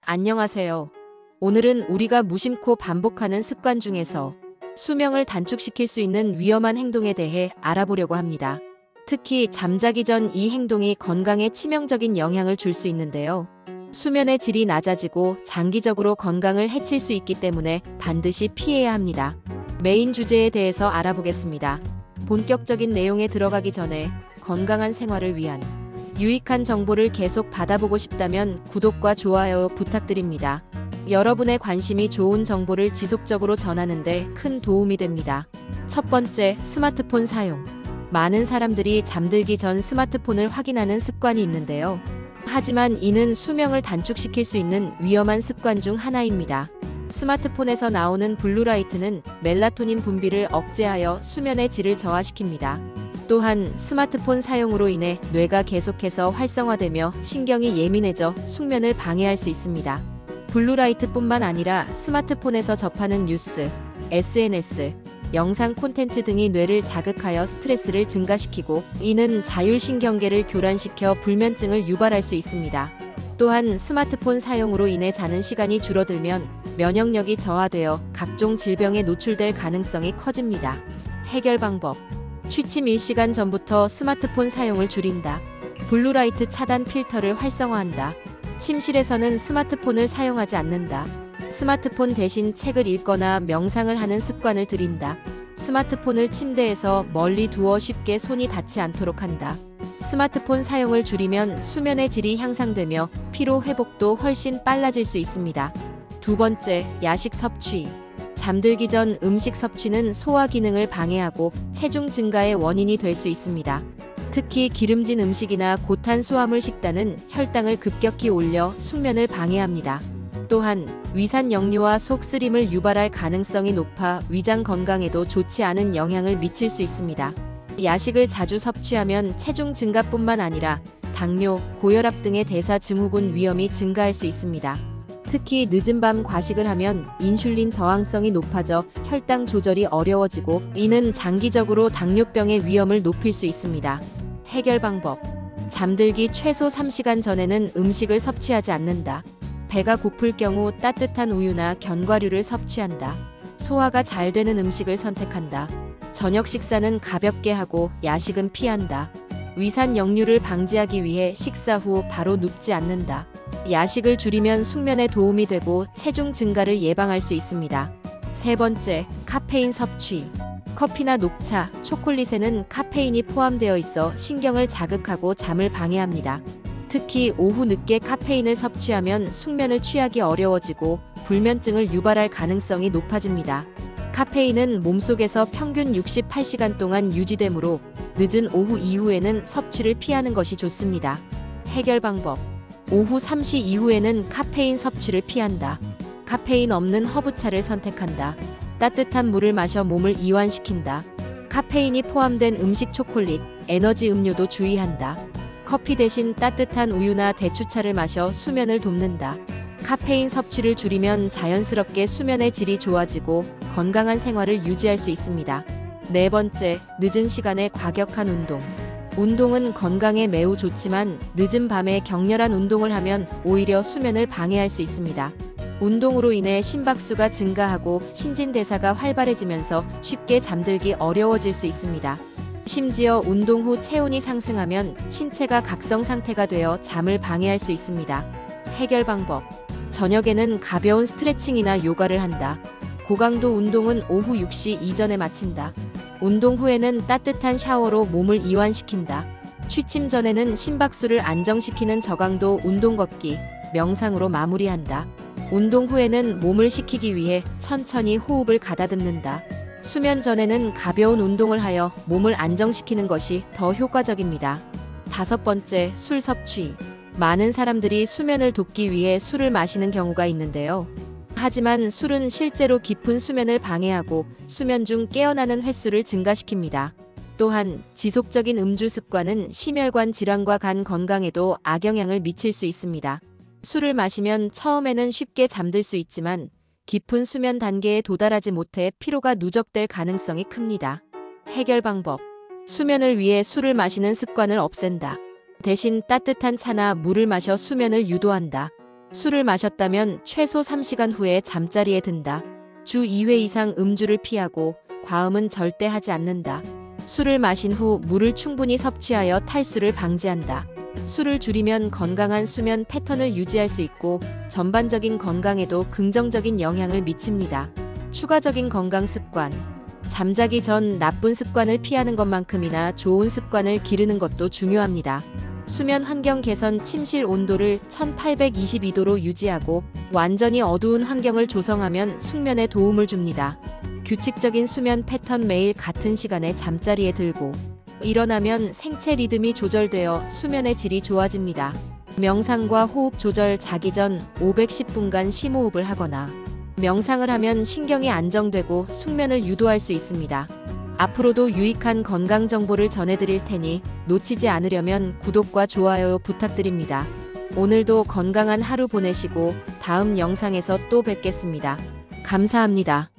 안녕하세요. 오늘은 우리가 무심코 반복하는 습관 중에서 수명을 단축시킬 수 있는 위험한 행동에 대해 알아보려고 합니다. 특히 잠자기 전 이 행동이 건강에 치명적인 영향을 줄 수 있는데요. 수면의 질이 낮아지고 장기적으로 건강을 해칠 수 있기 때문에 반드시 피해야 합니다. 메인 주제에 대해서 알아보겠습니다. 본격적인 내용에 들어가기 전에 건강한 생활을 위한 유익한 정보를 계속 받아보고 싶다면 구독과 좋아요 부탁드립니다. 여러분의 관심이 좋은 정보를 지속적으로 전하는데 큰 도움이 됩니다. 첫 번째, 스마트폰 사용. 많은 사람들이 잠들기 전 스마트폰을 확인하는 습관이 있는데요. 하지만 이는 수명을 단축시킬 수 있는 위험한 습관 중 하나입니다. 스마트폰에서 나오는 블루라이트는 멜라토닌 분비를 억제하여 수면의 질을 저하시킵니다. 또한 스마트폰 사용으로 인해 뇌가 계속해서 활성화되며 신경이 예민해져 숙면을 방해할 수 있습니다. 블루라이트뿐만 아니라 스마트폰에서 접하는 뉴스, SNS, 영상 콘텐츠 등이 뇌를 자극하여 스트레스를 증가시키고 이는 자율신경계를 교란시켜 불면증을 유발할 수 있습니다. 또한 스마트폰 사용으로 인해 자는 시간이 줄어들면 면역력이 저하되어 각종 질병에 노출될 가능성이 커집니다. 해결 방법. 취침 1시간 전부터 스마트폰 사용을 줄인다. 블루라이트 차단 필터를 활성화한다. 침실에서는 스마트폰을 사용하지 않는다. 스마트폰 대신 책을 읽거나 명상을 하는 습관을 들인다. 스마트폰을 침대에서 멀리 두어 쉽게 손이 닿지 않도록 한다. 스마트폰 사용을 줄이면 수면의 질이 향상되며 피로 회복도 훨씬 빨라질 수 있습니다. 두 번째, 야식 섭취. 잠들기 전 음식 섭취는 소화 기능을 방해하고 체중 증가의 원인이 될 수 있습니다. 특히 기름진 음식이나 고탄수화물 식단은 혈당을 급격히 올려 숙면을 방해합니다. 또한 위산 역류와 속쓰림을 유발할 가능성이 높아 위장 건강에도 좋지 않은 영향을 미칠 수 있습니다. 야식을 자주 섭취하면 체중 증가뿐만 아니라 당뇨, 고혈압 등의 대사 증후군 위험이 증가할 수 있습니다. 특히 늦은 밤 과식을 하면 인슐린 저항성이 높아져 혈당 조절이 어려워지고 이는 장기적으로 당뇨병의 위험을 높일 수 있습니다. 해결 방법. 잠들기 최소 3시간 전에는 음식을 섭취하지 않는다. 배가 고플 경우 따뜻한 우유나 견과류를 섭취한다. 소화가 잘 되는 음식을 선택한다. 저녁 식사는 가볍게 하고 야식은 피한다. 위산 역류를 방지하기 위해 식사 후 바로 눕지 않는다. 야식을 줄이면 숙면에 도움이 되고 체중 증가를 예방할 수 있습니다. 세 번째, 카페인 섭취. 커피나 녹차, 초콜릿에는 카페인이 포함되어 있어 신경을 자극하고 잠을 방해합니다. 특히 오후 늦게 카페인을 섭취하면 숙면을 취하기 어려워지고 불면증을 유발할 가능성이 높아집니다. 카페인은 몸속에서 평균 68시간 동안 유지되므로 늦은 오후 이후에는 섭취를 피하는 것이 좋습니다. 해결 방법. 오후 3시 이후에는 카페인 섭취를 피한다. 카페인 없는 허브차를 선택한다. 따뜻한 물을 마셔 몸을 이완시킨다. 카페인이 포함된 음식, 초콜릿, 에너지 음료도 주의한다. 커피 대신 따뜻한 우유나 대추차를 마셔 수면을 돕는다. 카페인 섭취를 줄이면 자연스럽게 수면의 질이 좋아지고 건강한 생활을 유지할 수 있습니다. 네 번째, 늦은 시간에 과격한 운동. 운동은 건강에 매우 좋지만 늦은 밤에 격렬한 운동을 하면 오히려 수면을 방해할 수 있습니다. 운동으로 인해 심박수가 증가하고 신진대사가 활발해지면서 쉽게 잠들기 어려워질 수 있습니다. 심지어 운동 후 체온이 상승하면 신체가 각성 상태가 되어 잠을 방해할 수 있습니다. 해결 방법. 저녁에는 가벼운 스트레칭이나 요가를 한다. 고강도 운동은 오후 6시 이전에 마친다. 운동 후에는 따뜻한 샤워로 몸을 이완시킨다. 취침 전에는 심박수를 안정시키는 저강도 운동 걷기, 명상으로 마무리한다. 운동 후에는 몸을 식히기 위해 천천히 호흡을 가다듬는다. 수면 전에는 가벼운 운동을 하여 몸을 안정시키는 것이 더 효과적입니다. 다섯 번째, 술 섭취. 많은 사람들이 수면을 돕기 위해 술을 마시는 경우가 있는데요. 하지만 술은 실제로 깊은 수면을 방해하고 수면 중 깨어나는 횟수를 증가시킵니다. 또한 지속적인 음주 습관은 심혈관 질환과 간 건강에도 악영향을 미칠 수 있습니다. 술을 마시면 처음에는 쉽게 잠들 수 있지만 깊은 수면 단계에 도달하지 못해 피로가 누적될 가능성이 큽니다. 해결 방법. 수면을 위해 술을 마시는 습관을 없앤다. 대신 따뜻한 차나 물을 마셔 수면을 유도한다. 술을 마셨다면 최소 3시간 후에 잠자리에 든다. 주 2회 이상 음주를 피하고 과음은 절대 하지 않는다. 술을 마신 후 물을 충분히 섭취하여 탈수를 방지한다. 술을 줄이면 건강한 수면 패턴을 유지할 수 있고 전반적인 건강에도 긍정적인 영향을 미칩니다. 추가적인 건강 습관. 잠자기 전 나쁜 습관을 피하는 것만큼이나 좋은 습관을 기르는 것도 중요합니다. 수면 환경 개선. 침실 온도를 1822도로 유지하고 완전히 어두운 환경을 조성하면 숙면에 도움을 줍니다. 규칙적인 수면 패턴. 매일 같은 시간에 잠자리에 들고 일어나면 생체 리듬이 조절되어 수면의 질이 좋아집니다. 명상과 호흡 조절. 자기 전 510분간 심호흡을 하거나 명상을 하면 신경이 안정되고 숙면을 유도할 수 있습니다. 앞으로도 유익한 건강 정보를 전해드릴 테니 놓치지 않으려면 구독과 좋아요 부탁드립니다. 오늘도 건강한 하루 보내시고 다음 영상에서 또 뵙겠습니다. 감사합니다.